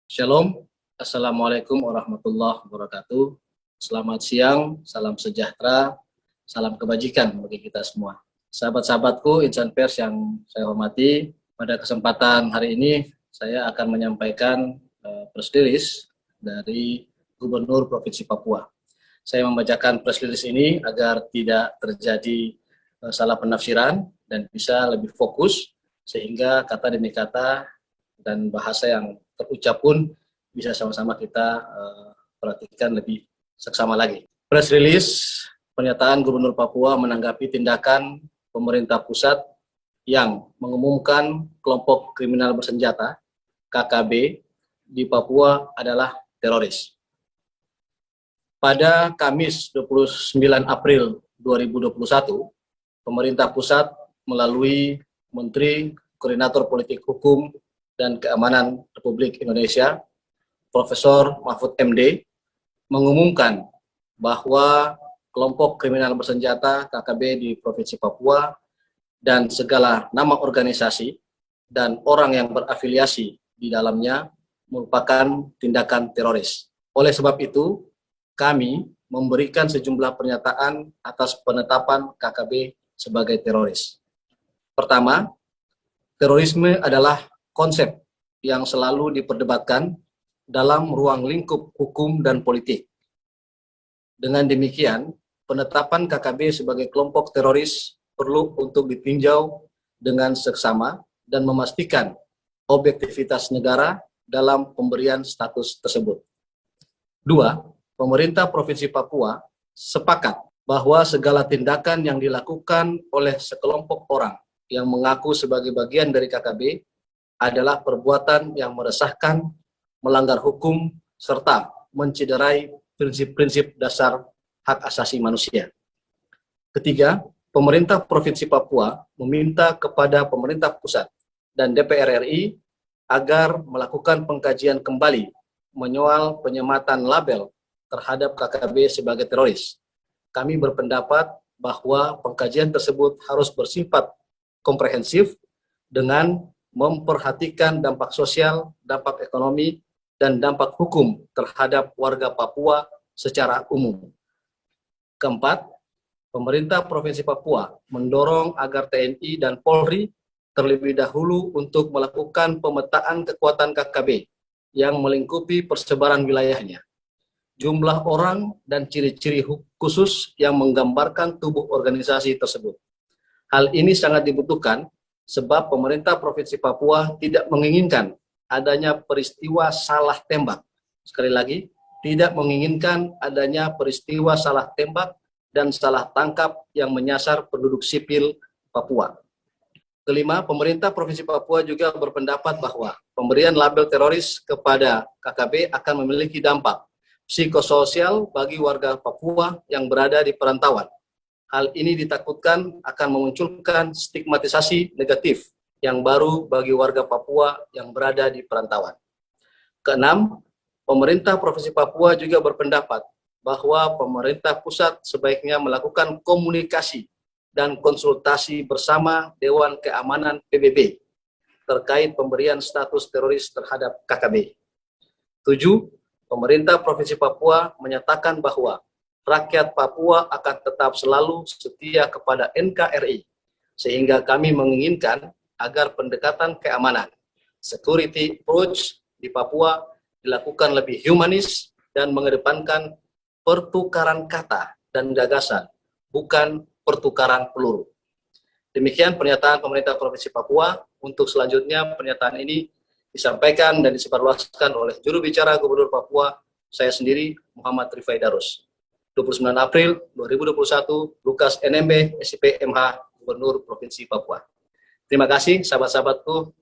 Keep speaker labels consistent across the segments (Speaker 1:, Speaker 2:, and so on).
Speaker 1: Shalom, Assalamualaikum warahmatullahi wabarakatuh. Selamat siang, salam sejahtera, salam kebajikan bagi kita semua. Sahabat-sahabatku, insan pers yang saya hormati, pada kesempatan hari ini saya akan menyampaikan press release dari Gubernur Provinsi Papua. Saya membacakan press release ini agar tidak terjadi salah penafsiran dan bisa lebih fokus sehingga kata demi kata dan bahasa yang terucap pun bisa sama-sama kita perhatikan lebih seksama lagi. Press release pernyataan Gubernur Papua menanggapi tindakan pemerintah pusat yang mengumumkan kelompok kriminal bersenjata KKB di Papua adalah teroris. Pada Kamis 29 April 2021, pemerintah pusat melalui Menteri Koordinator Politik Hukum dan Keamanan Republik Indonesia, Profesor Mahfud MD, mengumumkan bahwa kelompok kriminal bersenjata KKB di Provinsi Papua dan segala nama organisasi dan orang yang berafiliasi di dalamnya merupakan tindakan teroris. Oleh sebab itu, kami memberikan sejumlah pernyataan atas penetapan KKB sebagai teroris. Pertama, terorisme adalah konsep yang selalu diperdebatkan dalam ruang lingkup hukum dan politik. Dengan demikian, penetapan KKB sebagai kelompok teroris perlu untuk ditinjau dengan seksama dan memastikan objektivitas negara dalam pemberian status tersebut. Dua, pemerintah Provinsi Papua sepakat bahwa segala tindakan yang dilakukan oleh sekelompok orang yang mengaku sebagai bagian dari KKB adalah perbuatan yang meresahkan, melanggar hukum, serta mencederai prinsip-prinsip dasar hak asasi manusia. Ketiga, pemerintah Provinsi Papua meminta kepada pemerintah pusat dan DPR RI agar melakukan pengkajian kembali menyoal penyematan label terhadap KKB sebagai teroris. Kami berpendapat bahwa pengkajian tersebut harus bersifat komprehensif dengan memperhatikan dampak sosial, dampak ekonomi, dan dampak hukum terhadap warga Papua secara umum. Keempat, pemerintah Provinsi Papua mendorong agar TNI dan Polri terlebih dahulu untuk melakukan pemetaan kekuatan KKB yang melingkupi persebaran wilayahnya, jumlah orang, dan ciri-ciri khusus yang menggambarkan tubuh organisasi tersebut. Hal ini sangat dibutuhkan sebab pemerintah Provinsi Papua tidak menginginkan adanya peristiwa salah tembak. Sekali lagi, tidak menginginkan adanya peristiwa salah tembak dan salah tangkap yang menyasar penduduk sipil Papua. Kelima, pemerintah Provinsi Papua juga berpendapat bahwa pemberian label teroris kepada KKB akan memiliki dampak psikososial bagi warga Papua yang berada di perantauan. Hal ini ditakutkan akan memunculkan stigmatisasi negatif yang baru bagi warga Papua yang berada di perantauan. Keenam, pemerintah Provinsi Papua juga berpendapat bahwa pemerintah pusat sebaiknya melakukan komunikasi dan konsultasi bersama Dewan Keamanan PBB terkait pemberian status teroris terhadap KKB. 7. Pemerintah Provinsi Papua menyatakan bahwa rakyat Papua akan tetap selalu setia kepada NKRI, sehingga kami menginginkan agar pendekatan keamanan, security approach di Papua dilakukan lebih humanis dan mengedepankan pertukaran kata dan gagasan, bukan pertukaran peluru. Demikian pernyataan pemerintah Provinsi Papua. Untuk selanjutnya, pernyataan ini disampaikan dan disebarluaskan oleh juru bicara Gubernur Papua, saya sendiri, Muhammad Rifai Darus. 29 April 2021, Lukas NMB, SIP MH, Gubernur Provinsi Papua. Terima kasih sahabat-sahabatku,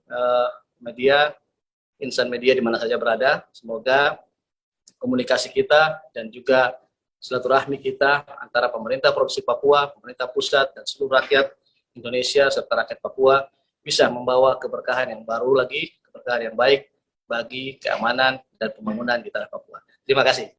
Speaker 1: media, insan media di mana saja berada. Semoga komunikasi kita dan juga silaturahmi kita antara pemerintah Provinsi Papua, pemerintah pusat, dan seluruh rakyat Indonesia serta rakyat Papua bisa membawa keberkahan yang baru lagi, keberkahan yang baik bagi keamanan dan pembangunan di tanah Papua. Terima kasih.